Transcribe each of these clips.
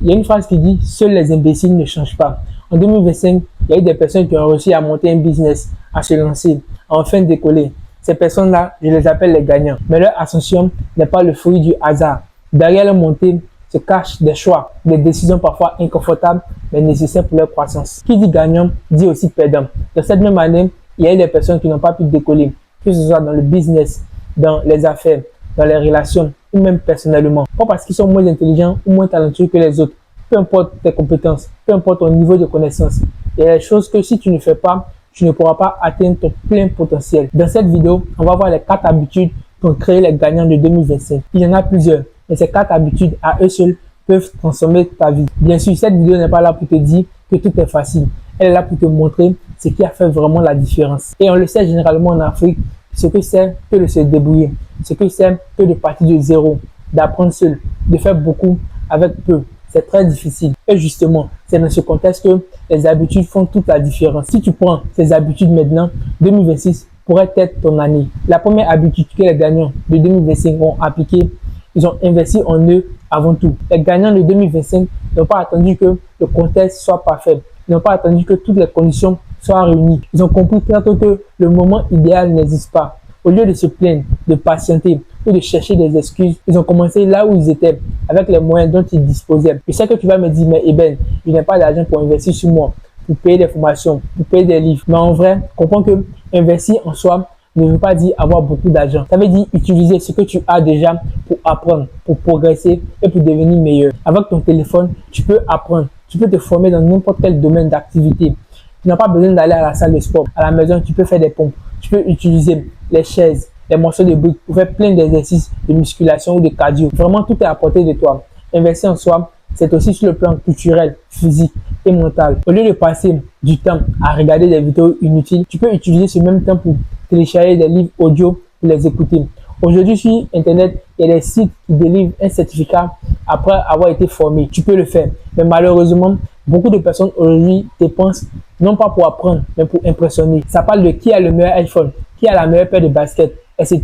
il y a une phrase qui dit « Seuls les imbéciles ne changent pas ». En 2025, il y a eu des personnes qui ont réussi à monter un business, à se lancer, à enfin décoller. Ces personnes-là, je les appelle les gagnants. Mais leur ascension n'est pas le fruit du hasard. Derrière leur montée se cachent des choix, des décisions parfois inconfortables, mais nécessaires pour leur croissance. Qui dit gagnant, dit aussi perdant. Dans cette même année, il y a eu des personnes qui n'ont pas pu décoller, que ce soit dans le business, dans les affaires, dans les relations, ou même personnellement. Pas parce qu'ils sont moins intelligents ou moins talentueux que les autres. Peu importe tes compétences, peu importe ton niveau de connaissance. Il y a des choses que si tu ne fais pas, tu ne pourras pas atteindre ton plein potentiel. Dans cette vidéo, on va voir les 4 habitudes qui ont créé les gagnants de 2025. Il y en a plusieurs, mais ces 4 habitudes à eux seuls peuvent transformer ta vie. Bien sûr, cette vidéo n'est pas là pour te dire que tout est facile. Elle est là pour te montrer ce qui a fait vraiment la différence. Et on le sait généralement en Afrique, ce que c'est que de se débrouiller, ce que c'est que de partir de zéro, d'apprendre seul, de faire beaucoup avec peu. C'est très difficile. Et justement, c'est dans ce contexte que les habitudes font toute la différence. Si tu prends ces habitudes maintenant, 2026 pourrait être ton année. La première habitude que les gagnants de 2025 ont appliquée, ils ont investi en eux avant tout. Les gagnants de 2025 n'ont pas attendu que le contexte soit parfait. Ils n'ont pas attendu que toutes les conditions soient réunies. Ils ont compris très tôt que le moment idéal n'existe pas. Au lieu de se plaindre, de patienter ou de chercher des excuses, ils ont commencé là où ils étaient, avec les moyens dont ils disposaient. Je sais que tu vas me dire, mais Eben, je n'ai pas d'argent pour investir sur moi, pour payer des formations, pour payer des livres. Mais en vrai, comprends que investir en soi ne veut pas dire avoir beaucoup d'argent. Ça veut dire utiliser ce que tu as déjà pour apprendre, pour progresser et pour devenir meilleur. Avec ton téléphone, tu peux apprendre, tu peux te former dans n'importe quel domaine d'activité. Tu n'as pas besoin d'aller à la salle de sport. À la maison, tu peux faire des pompes. Tu peux utiliser les chaises, les morceaux de briques pour faire plein d'exercices de musculation ou de cardio. Vraiment, tout est à portée de toi. Investir en soi, c'est aussi sur le plan culturel, physique et mental. Au lieu de passer du temps à regarder des vidéos inutiles, tu peux utiliser ce même temps pour télécharger des livres audio pour les écouter. Aujourd'hui, sur Internet, il y a des sites qui délivrent un certificat après avoir été formé. Tu peux le faire. Mais malheureusement, beaucoup de personnes aujourd'hui dépensent non pas pour apprendre, mais pour impressionner. Ça parle de qui a le meilleur iPhone, qui a la meilleure paire de baskets, etc.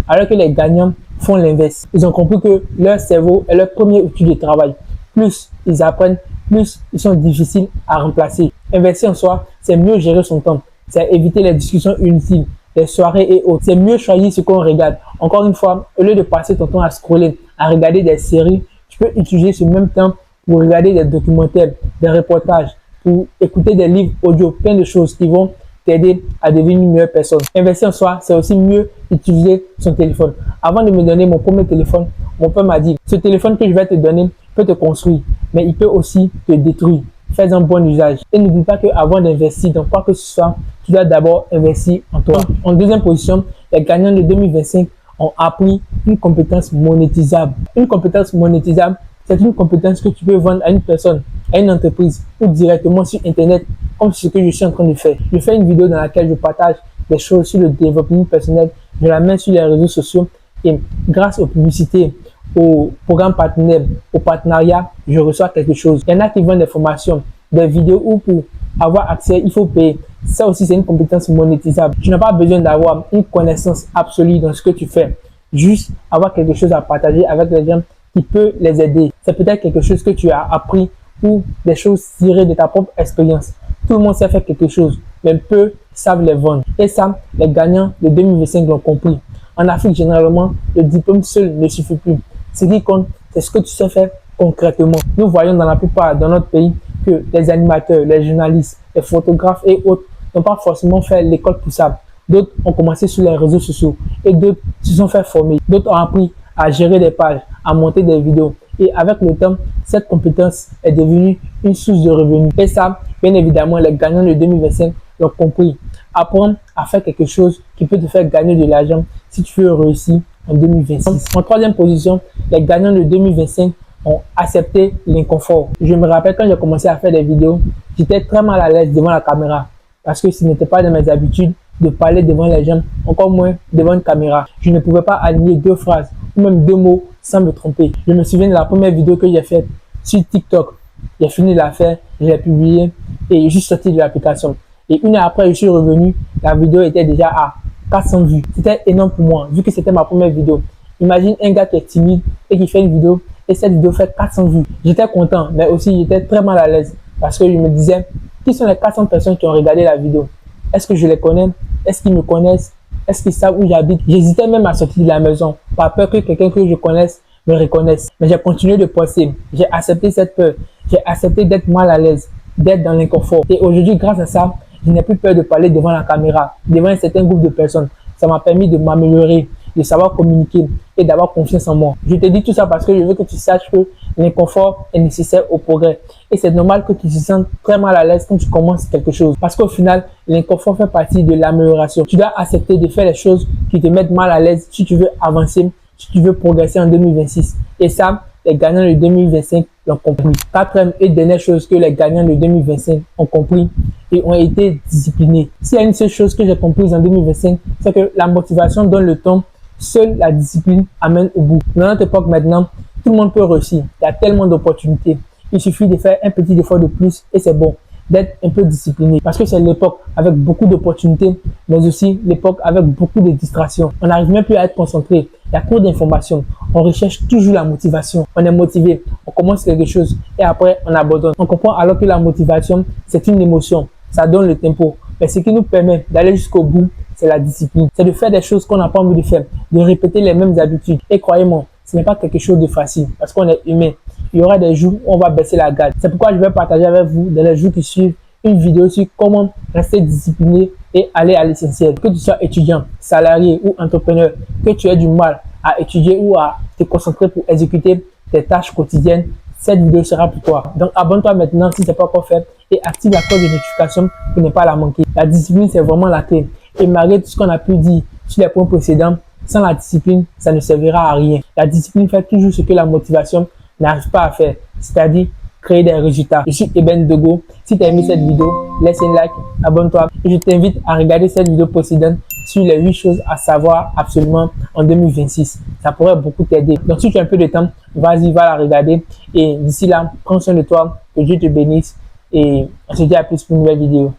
Alors que les gagnants font l'inverse. Ils ont compris que leur cerveau est leur premier outil de travail. Plus ils apprennent, plus ils sont difficiles à remplacer. Investir en soi, c'est mieux gérer son temps. C'est éviter les discussions inutiles, les soirées et autres. C'est mieux choisir ce qu'on regarde. Encore une fois, au lieu de passer ton temps à scroller, à regarder des séries, tu peux utiliser ce même temps pour regarder des documentaires, des reportages, pour écouter des livres audio, plein de choses qui vont t'aider à devenir une meilleure personne. Investir en soi, c'est aussi mieux utiliser son téléphone. Avant de me donner mon premier téléphone, mon père m'a dit, ce téléphone que je vais te donner peut te construire, mais il peut aussi te détruire. Fais un bon usage. Et n'oublie pas qu'avant d'investir dans quoi que ce soit, tu dois d'abord investir en toi. En deuxième position, les gagnants de 2025 ont appris une compétence monétisable. Une compétence monétisable, c'est une compétence que tu peux vendre à une personne, à une entreprise ou directement sur Internet, comme ce que je suis en train de faire. Je fais une vidéo dans laquelle je partage des choses sur le développement personnel. Je la mets sur les réseaux sociaux et grâce aux publicités, aux programmes partenaires, aux partenariats, je reçois quelque chose. Il y en a qui vendent des formations, des vidéos où pour avoir accès, il faut payer. Ça aussi, c'est une compétence monétisable. Tu n'as pas besoin d'avoir une connaissance absolue dans ce que tu fais. Juste avoir quelque chose à partager avec les gens qui peut les aider. C'est peut-être quelque chose que tu as appris ou des choses tirées de ta propre expérience. Tout le monde sait faire quelque chose, mais peu savent les vendre. Et ça, les gagnants de 2025 l'ont compris. En Afrique, généralement, le diplôme seul ne suffit plus. Ce qui compte, c'est ce que tu sais faire concrètement. Nous voyons dans la plupart dans notre pays que les animateurs, les journalistes, les photographes et autres n'ont pas forcément fait l'école pour ça. D'autres ont commencé sur les réseaux sociaux et d'autres se sont fait former. D'autres ont appris à gérer des pages, à monter des vidéos. Et avec le temps, cette compétence est devenue une source de revenus. Et ça, bien évidemment, les gagnants de 2025 l'ont compris. Apprendre à faire quelque chose qui peut te faire gagner de l'argent si tu veux réussir en 2026. En troisième position, les gagnants de 2025 ont accepté l'inconfort. Je me rappelle quand j'ai commencé à faire des vidéos, j'étais très mal à l'aise devant la caméra parce que ce n'était pas dans mes habitudes de parler devant les gens, encore moins devant une caméra. Je ne pouvais pas aligner 2 phrases ou même 2 mots sans me tromper. Je me souviens de la première vidéo que j'ai faite sur TikTok. J'ai fini de la faire, je l'ai publiée et juste sorti de l'application. Et une heure après, je suis revenu, la vidéo était déjà à 400 vues. C'était énorme pour moi, vu que c'était ma première vidéo. Imagine un gars qui est timide et qui fait une vidéo et cette vidéo fait 400 vues. J'étais content, mais aussi j'étais très mal à l'aise parce que je me disais, qui sont les 400 personnes qui ont regardé la vidéo? Est-ce que je les connais? Est-ce qu'ils me connaissent? Est-ce qu'ils savent où j'habite? J'hésitais même à sortir de la maison, par peur que quelqu'un que je connaisse me reconnaisse. Mais j'ai continué de poster. J'ai accepté cette peur. J'ai accepté d'être mal à l'aise, d'être dans l'inconfort. Et aujourd'hui, grâce à ça, je n'ai plus peur de parler devant la caméra, devant un certain groupe de personnes. Ça m'a permis de m'améliorer, de savoir communiquer et d'avoir confiance en moi. Je te dis tout ça parce que je veux que tu saches que l'inconfort est nécessaire au progrès. Et c'est normal que tu te sentes très mal à l'aise quand tu commences quelque chose. Parce qu'au final, l'inconfort fait partie de l'amélioration. Tu dois accepter de faire les choses qui te mettent mal à l'aise si tu veux avancer, si tu veux progresser en 2026. Et ça, les gagnants de 2025 l'ont compris. Quatrième et dernière chose que les gagnants de 2025 ont compris et ont été disciplinés. S'il y a une seule chose que j'ai comprise en 2025, c'est que la motivation donne le temps, seule la discipline amène au bout. Dans notre époque maintenant, tout le monde peut réussir. Il y a tellement d'opportunités. Il suffit de faire un petit effort de plus et c'est bon. D'être un peu discipliné. Parce que c'est l'époque avec beaucoup d'opportunités, mais aussi l'époque avec beaucoup de distractions. On n'arrive même plus à être concentré. Il y a trop d'informations. On recherche toujours la motivation. On est motivé. On commence quelque chose et après on abandonne. On comprend alors que la motivation, c'est une émotion. Ça donne le tempo. Mais ce qui nous permet d'aller jusqu'au bout, c'est la discipline. C'est de faire des choses qu'on n'a pas envie de faire. De répéter les mêmes habitudes. Et croyez-moi, ce n'est pas quelque chose de facile parce qu'on est humain. Il y aura des jours où on va baisser la garde. C'est pourquoi je vais partager avec vous dans les jours qui suivent une vidéo sur comment rester discipliné et aller à l'essentiel. Que tu sois étudiant, salarié ou entrepreneur, que tu aies du mal à étudier ou à te concentrer pour exécuter tes tâches quotidiennes, cette vidéo sera pour toi. Donc abonne-toi maintenant si ce n'est pas encore fait et active la cloche de notification pour ne pas la manquer. La discipline, c'est vraiment la clé. Et malgré tout ce qu'on a pu dire sur les points précédents, sans la discipline, ça ne servira à rien. La discipline fait toujours ce que la motivation n'arrive pas à faire, c'est-à-dire créer des résultats. Je suis Eben Dogo. Si tu as aimé cette vidéo, laisse un like, abonne-toi et je t'invite à regarder cette vidéo précédente sur les 8 choses à savoir absolument en 2026. Ça pourrait beaucoup t'aider. Donc si tu as un peu de temps, vas-y, va la regarder et d'ici là, prends soin de toi, que Dieu te bénisse et on se dit à plus pour une nouvelle vidéo.